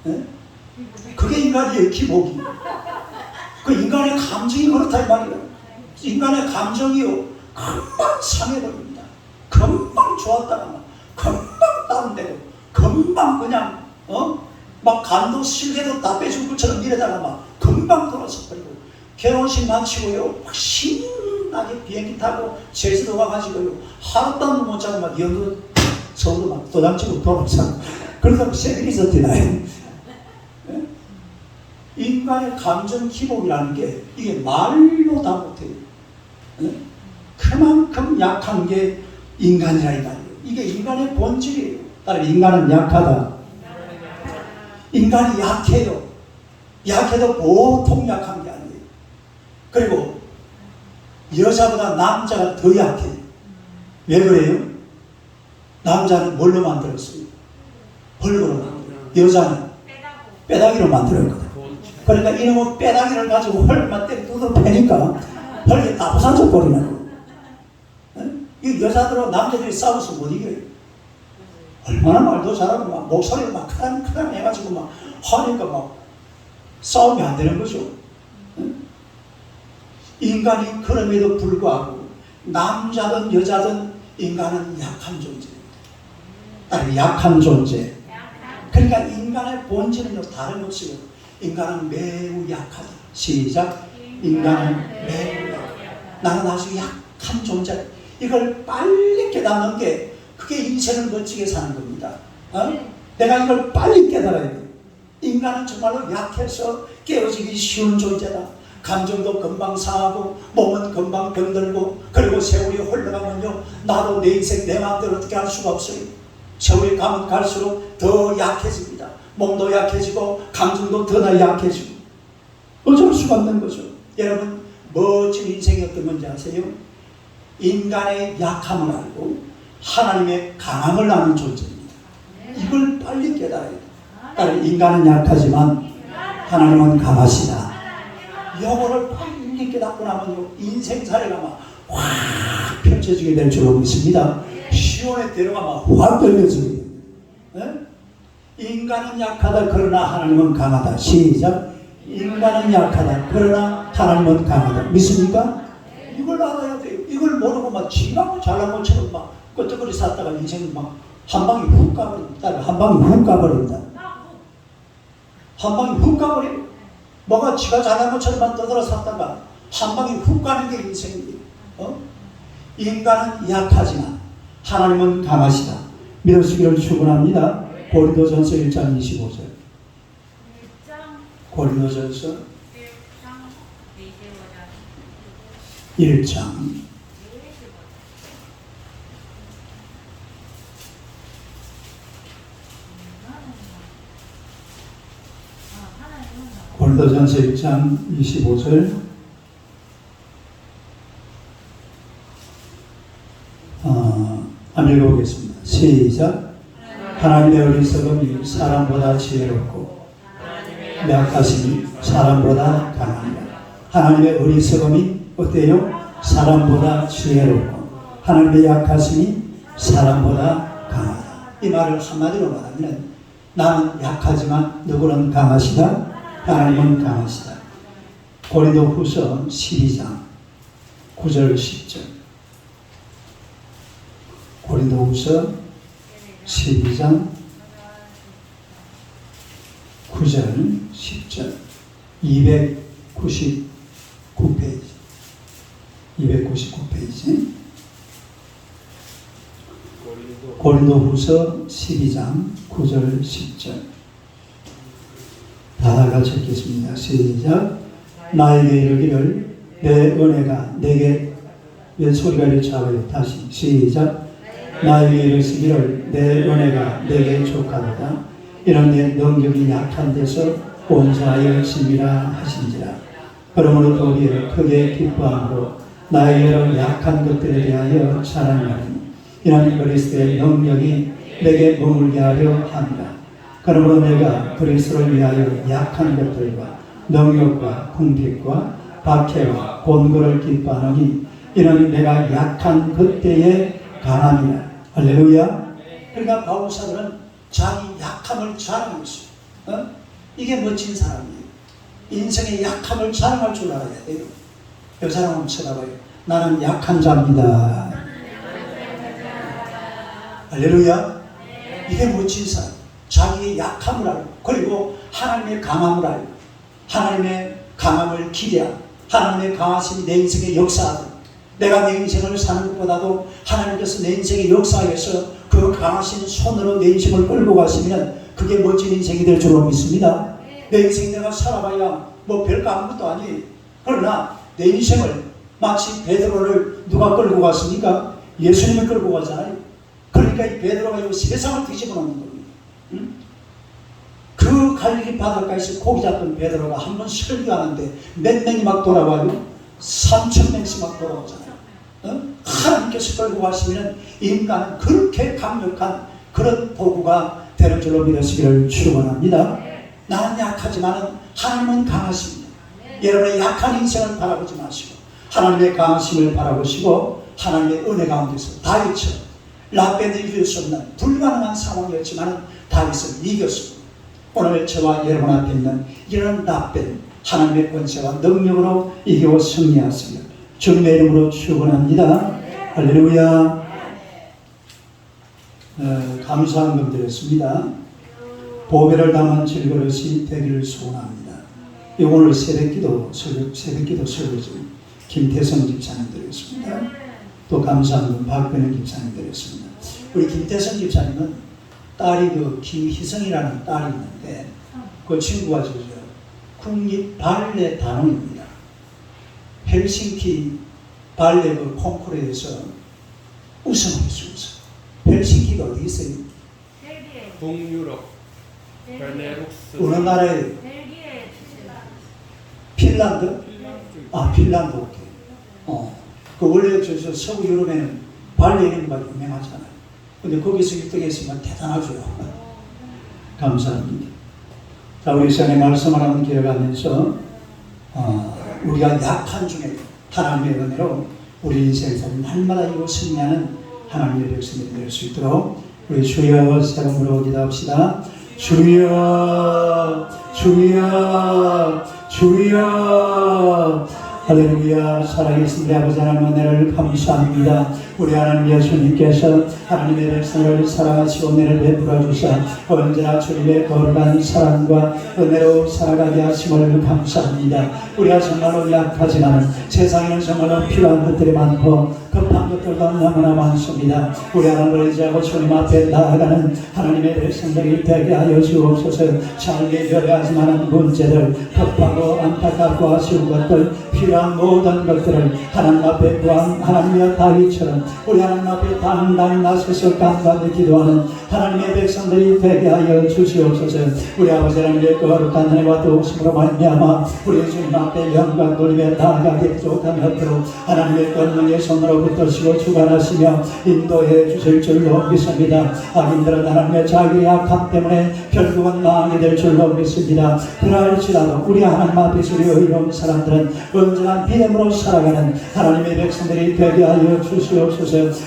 예? 그게 인간이에요, 기복이. 그 인간의 감정이 그렇다 이 말이에요. 인간의 감정이요, 금방 상해버립니다. 금방 좋았다가 막 금방 다운되고, 금방 그냥 막 간도 실개도 다 빼준 것처럼 이러다가 막 금방 돌아서 버리고, 결혼식 마치고요, 막 신나게 비행기 타고 제주도 가가지고요, 하룻밤도 못 자고 막 연도 서울도 막 도장치고 돌아서 그러다 새벽이 있었잖아요. 인간의 감정 기복이라는 게 이게 말로 다 못해요. 그만큼 약한 게 인간이라 이 말이에요. 이게 인간의 본질이에요. 따라서 인간은 약하다. 인간이 약해요. 약해도 보통 약한 게 아니에요. 그리고 여자보다 남자가 더 약해요. 왜 그래요? 남자는 뭘로 만들었어요? 벌거로 만들어요. 여자는 빼다기로 만들었거든. 그러니까 이놈의 빼다기를 가지고 헐만 때려 뜯어 패니까 헐게 다 부서져 버리는 거예요. 이 여자들은 남자들이 싸워서 못 이겨요. 얼마나 말도 잘하고 막 목소리를 막 크랑 해가지고 막 하니까 막 싸움이 안 되는 거죠. 인간이 그럼에도 불구하고 남자든 여자든 인간은 약한 존재입니다. 약한 존재. 그러니까 인간의 본질은요 다름없어요. 인간은 매우 약하다. 시작. 인간은 매우 약하다. 나는 아주 약한 존재. 이걸 빨리 깨닫는 게 그게 인생을 멋지게 사는 겁니다. 내가 이걸 빨리 깨달아야 돼. 인간은 정말로 약해서 깨어지기 쉬운 존재다. 감정도 금방 상하고 몸은 금방 병들고, 그리고 세월이 흘러가면요 나도 내 인생 내 마음대로 어떻게 할 수가 없어요. 세월이 가면 갈수록 더 약해집니다. 몸도 약해지고 감정도 더 약해지고 어쩔 수가 없는 거죠. 여러분, 멋진 인생이 어떤 건지 아세요? 인간의 약함을 알고 하나님의 강함을 아는 존재입니다. 이걸 빨리 깨달아야 돼요. 인간은 약하지만 하나님은 강하시다. 이거를 빨리 깨닫고 나면요 인생사례가 막 확 펼쳐지게 될 줄로 믿습니다. 시온의 대로가 막 확 열려지게. 인간은 약하다 그러나 하나님은 강하다. 시작. 인간은 약하다 그러나 하나님은 강하다. 믿습니까? 이걸 알아야 돼요. 이걸 모르고 막 지가 잘난 것처럼 막 끄떡거리 샀다가 인생이 막 한 방에 훅 가버립니다. 한 방에 훅 가버립니다. 한 방에 훅 가버려요. 뭐가 지가 잘난 것처럼만 떠들어 샀다가 한 방에 훅 가는 게 인생이에요. 인간은 약하지만 하나님은 강하시다. 믿으시기를 축원합니다. 고린도전서 1장 25절. 고린도전서 1장 고린도전서 1장 25절. 한번 읽어보겠습니다. 시작. 하나님의 어리석음이 사람보다 지혜롭고 약하심이 사람보다 강합니다. 하나님의 어리석음이 어때요? 사람보다 지혜롭고 하나님의 약하심이 사람보다 강하다. 이 말을 한마디로 말하면 나는 약하지만 누구는 강하시다? 하나님은 강하시다. 고린도후서 12장 9절 10절. 고린도후서 12장 9절 10절. 299페이지 299페이지. 고린도후서 12장 9절 10절. 다 같이 읽겠습니다. 시작. 나에게 이르기를 내 은혜가 내게, 내 소리가 이렇게 작아요. 다시 시작. 나에게 이르시기를 내 은혜가 내게 족하도다. 이런 내 능력이 약한 데서 온사하여 심이라 하신지라. 그러므로 도리어 크게 기뻐함으로 나의 여러 약한 것들에 대하여 자랑하니 이는 그리스도의 능력이 내게 머물게 하려 합니다. 그러므로 내가 그리스도를 위하여 약한 것들과 능력과 궁핍과 박해와 곤고를 기뻐하노니 이는 내가 약한 그때에 강함이라. 할렐루야. 그러니까 바울 사도는 자기 약함을 자랑하고 있어요. 이게 멋진 사람이에요. 인생의 약함을 자랑할 줄 알아야 돼요. 그 사람 한번 쳐다봐요. 나는 약한 자입니다. 할렐루야. 이게 멋진 사람. 자기의 약함을 알고 그리고 하나님의 강함을 알고 하나님의 강함을 기대하고 하나님의 강하심이 내 인생의 역사하고 내가 내 인생을 사는 것보다도 하나님께서 내 인생의 역사에서 그 강하신 손으로 내 인생을 끌고 가시면 그게 멋진 인생이 될 줄로 믿습니다. 내 인생 내가 살아봐야 뭐 별거 아무것도 아니에요. 그러나 내 인생을 마치 베드로를 누가 끌고 갔습니까? 예수님이 끌고 가잖아요. 그러니까 이 베드로가 이 세상을 뒤집어 놓는 겁니다. 응? 그 갈릴리 바닷가에서 고기 잡던 베드로가 한 번 설교하는데 몇 명이 막 돌아와요? 3,000명씩 막 돌아오잖아요. 하나님께서 끌고 가시면 인간은 그렇게 강력한 그런 도구가 되는 줄로 믿으시기를 축원합니다. 나는 약하지만 하나님은 강하십니다. 여러분의 약한 인생을 바라보지 마시고 하나님의 강하심을 바라보시고 하나님의 은혜 가운데서 다윗처럼 라벤을 이길 수 없는 불가능한 상황이었지만 다윗을 이겼습니다. 오늘 저와 여러분 앞에 있는 이런 라벤 하나님의 권세와 능력으로 이기고 승리하시며 주님의 이름으로 축원합니다. 할렐루야. 감사한 금 드렸습니다. 보배를 담은 질그릇이 되기를 소원합니다. 오늘 새벽기도 설교지 김태성 집사님 드렸습니다. 또 감사한 분 박근혜 집사님 드렸습니다. 우리 김태성 집사님은 딸이 그 김희성이라는 딸이 있는데 그 친구가 국립 발레 단원입니다. 헬싱키 발레 그 콩쿠르에서 우승했어요. 헬싱키가 어디 있어요? 동유럽 베네룩스 어느 나라에? 핀란드? 아, 핀란드. 오케이. 그 원래 저 서구 유럽에는 발레 이런 거 유명하잖아요. 근데 거기서 1등 했으면 대단하죠. 감사합니다. 자, 우리 시간에 말씀을 한번 기억하면서 우리가 약한 중에 하나님의 은혜로 우리 인생에서 날마다 이루어 승리하는 하나님의 백성이 될 수 있도록 우리 주여 세 번으로 기도합시다. 주여 주여 주여. 할렐루야. 살아계신 우리 아버지 하나님 은혜를 감사합니다. 우리 하나님 예수님께서 하나님의 백성을 사랑하시고 은혜를 베풀어 주사 언제나 주님의 거룩한 사랑과 은혜로 살아가게 하심을 감사합니다. 우리가 정말로 약하지만 세상에는 정말로 필요한 것들이 많고 급한 것들도 너무나 많습니다. 우리 하나님을 의지하고 주님 앞에 나아가는 하나님의 백성들이 되게 하여 주옵소서. 삶의 여러 가지 많은 문제들, 급하고 안타깝고 아쉬운 것들, 필요한 모든 것들을 하나님 앞에 구한 하나님의 다윗처럼 우리 하나님 앞에 당당히 나서서 간간히 기도하는 하나님의 백성들이 되게 하여 주시옵소서. 우리 아버지 하나님의 거룩한 은혜와 도우심으로 말미암아 우리 주님 앞에 영광 돌리며 나아가게 족하였도록 하나님의 권능의 손으로 붙드시고 주관하시며 인도해 주실 줄로 믿습니다. 악인들은 하나님의 자기의 약함 때문에 결국은 망하게 될 줄로 믿습니다. 그럴지라도 우리 하나님 앞에서 우리 의로운 사람들은 언제나 믿음으로 살아가는 하나님의 백성들이 되게 하여 주시옵소서.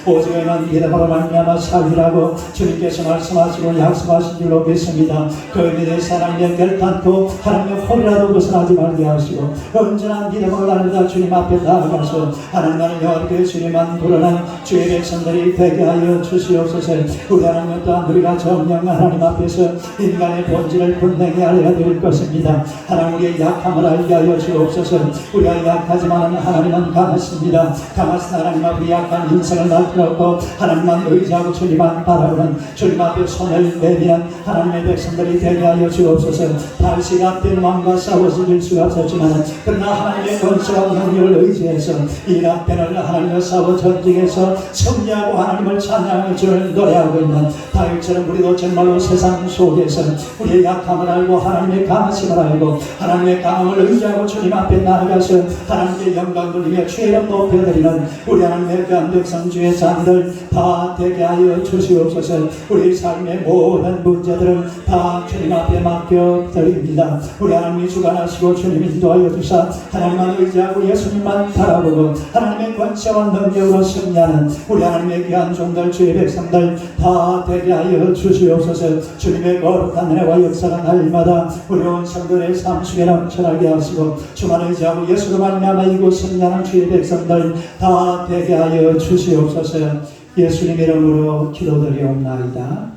오직에는 믿음으로 말미암아 살리라고 주님께서 말씀하시고 약속하신 줄로 믿습니다. 그 믿음의 하나님의 결단코 하나님의 홀이라도 벗어나지 말게 하시고 언제나 믿음으로 날마다 주님 앞에 나아가서 하나님의 영원히 주님만 부르는 주의 백성들이 되게 하여 주시옵소서. 우리 하나님 또한 우리가 정령 하나님 앞에서 인간의 본질을 분명히 알아야 될 것입니다. 하나님 우리의 약함을 알게 하여 주옵소서. 우리가 약하지만 하나님은 강하십니다. 강하신 하나님 앞에 약한 인생을 놔두었고 하나님만 의지하고 주님만 바라보는 주님 앞에 손을 내미는 하나님의 백성들이 되게 하여 주옵소서. 다윗이 앞된 왕과 싸워서 질 수가 없었지만 그러나 하나님의 권세와 능력을 의지해서 이 앞편을 하나님과 싸워 전쟁에서 승리하고 하나님을 찬양하며 주를 노래하고 있는 다윗처럼 우리도 정말로 세상 속에서 우리의 약함을 알고 하나님의 강하심을 알고 하나님의 강함을 의지하고 주님 앞에 나아가서 하나님께 영광 돌리며 주의 이름 높여드리는 우리 하나님의 귀한 백성 주의 자녀들 다 되게 하여 주시옵소서. 우리 삶의 모든 문제들을 다 주님 앞에 맡겨드립니다. 우리 하나님이 주관하시고 주님 인도하여 주사 하나님만 의지하고 예수님만 바라보고 하나님의 권세와 능력으로 승리하는 우리 하나님의 귀한 종들 주의 백성들 다 되게 하여 주시옵소서. 주님의 거룩한 은혜와 역사가 날마다 우리 온 성도의 삶 속에 넘쳐나게 하시고 주만 의지하고 예수로 말미암아 이곳 승리하는 주의 백성들 다 되게 하여 주시옵소서. 예수님 이름으로 기도드리옵나이다.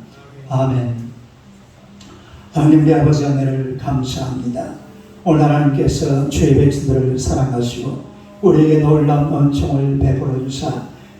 아멘. 하나님 우리 아버지 은혜를 감사합니다. 오늘 하나님께서 주의 백성들을 사랑하시고 우리에게 놀라운 은총을 베풀어 주사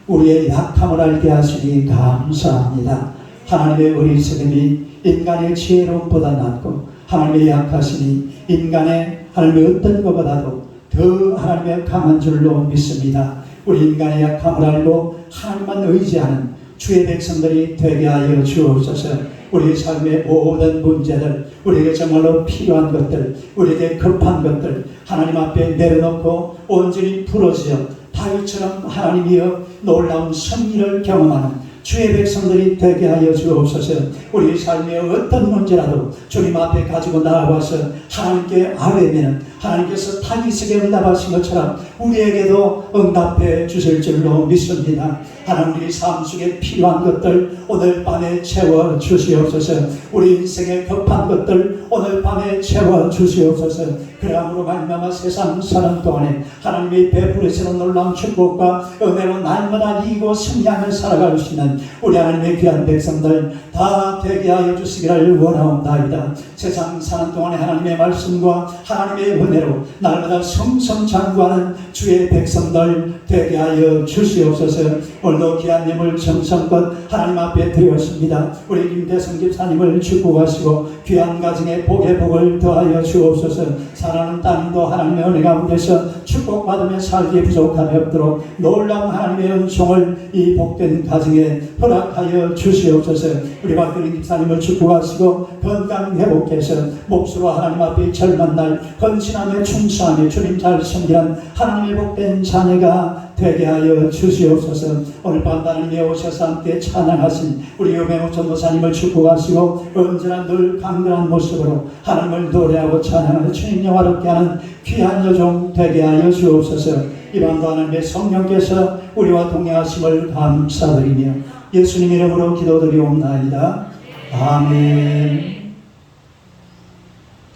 우리의 약함을 알게 하시니 감사합니다. 하나님의 어리석음이 인간의 지혜로움보다 낫고 하나님의 약하심이 인간의 하나님의 어떤 것보다도 더 하나님의 강한 줄로 믿습니다. 우리 인간의 약함을 알고 하나님만 의지하는 주의 백성들이 되게 하여 주옵소서. 우리의 삶의 모든 문제들, 우리에게 정말로 필요한 것들, 우리에게 급한 것들 하나님 앞에 내려놓고 온전히 부러지어 다윗처럼 하나님이여 놀라운 승리를 경험하는 주의 백성들이 되게 하여 주옵소서. 우리 삶의 어떤 문제라도 주님 앞에 가지고 나아가서 하나님께 아뢰면 하나님께서 다윗에게 응답하신 것처럼 우리에게도 응답해 주실 줄로 믿습니다. 하나님 우리 삶 속에 필요한 것들 오늘 밤에 채워 주시옵소서. 우리 인생에 급한 것들 오늘 밤에 채워 주시옵소서. 그러므로 말미암아 세상 사는 동안에 하나님이 베풀으시는 놀라운 축복과 은혜로 날마다 이기고 승리하며 살아갈 수 있는 우리 하나님의 귀한 백성들 다 되게 하여 주시기를 원하옵나이다. 세상 사는 동안에 하나님의 말씀과 하나님의 은혜로 날마다 성성장구하는 주의 백성들 되게 하여 주시옵소서. 오늘도 귀한 예물 정성껏 하나님 앞에 드렸습니다. 우리 김대성 집사님을 축복하시고 귀한 가정에 복의 복을 더하여 주옵소서. 사랑하는 따님도 하나님의 은혜 가운데서 축복받으며 살기 부족함이 없도록 놀라운 하나님의 은총을 이 복된 가정에 허락하여 주시옵소서. 우리 박근혜 집사님을 축복하시고 건강 회복해서 몫으로 하나님 앞에 젊은 날 헌신하며 충성하며 주님 잘 섬기는 하나님의 복된 자녀가 되게 하여 주시옵소서. 오늘 밤 하나님이 오셔서 함께 찬양하신 우리 유명호 전도사님을 축복하시고 언제나 늘 강건한 모습으로 하나님을 노래하고 찬양하며 주님 영화롭게 하는 귀한 여종 되게 하여 주옵소서. 이 밤도 하나님의 성령께서 우리와 동행하심을 감사드리며 예수님 이름으로 기도드리옵나이다. 아멘.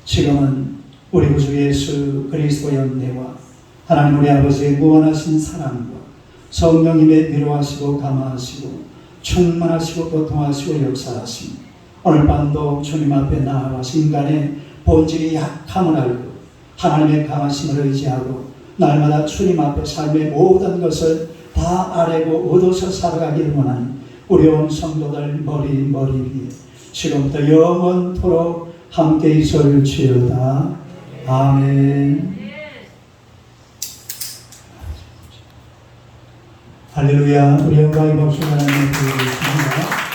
지금은 우리 구주 예수 그리스도의 은혜와 하나님 우리 아버지의 무한하신 사랑과 성령님의 위로하시고 감화하시고 충만하시고 고통하시고 역사하시며 오늘 밤도 주님 앞에 나아가서 인간의 본질이 약함을 알고 하나님의 강하심을 의지하고 날마다 주님 앞에 삶의 모든 것을 다 아뢰고 얻어서 살아가기를 원하는 우리 온 성도들 머리 위에 지금부터 영원토록 함께 있을지어다. 아멘. 할렐루야. 우리 영광의 박수 하나님께 드리겠습니다.